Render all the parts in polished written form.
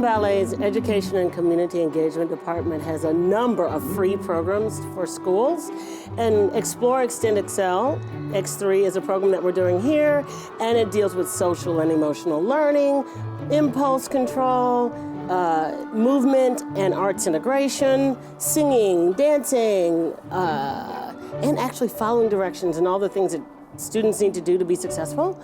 Ballet's Education and Community Engagement Department has a number of free programs for schools. And Explore, Extend, Excel, X3 is a program that we're doing here, and it deals with social and emotional learning, impulse control, movement and arts integration, singing, dancing, and actually following directions and all the things that students need to do to be successful.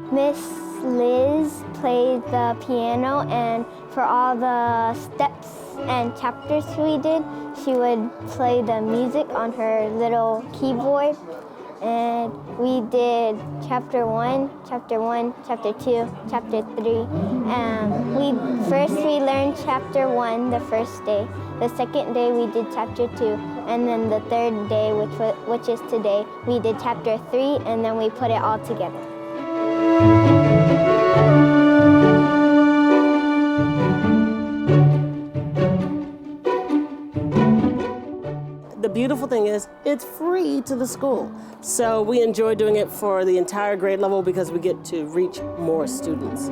Miss Liz played the piano, and for all the steps and chapters we did, she would play the music on her little keyboard. And we did chapter 1, chapter 2, chapter 3. We learned chapter 1 the first day. The second day we did chapter 2, and then the third day, which is today, we did chapter 3, and then we put it all together. The beautiful thing is, it's free to the school. So we enjoy doing it for the entire grade level because we get to reach more students.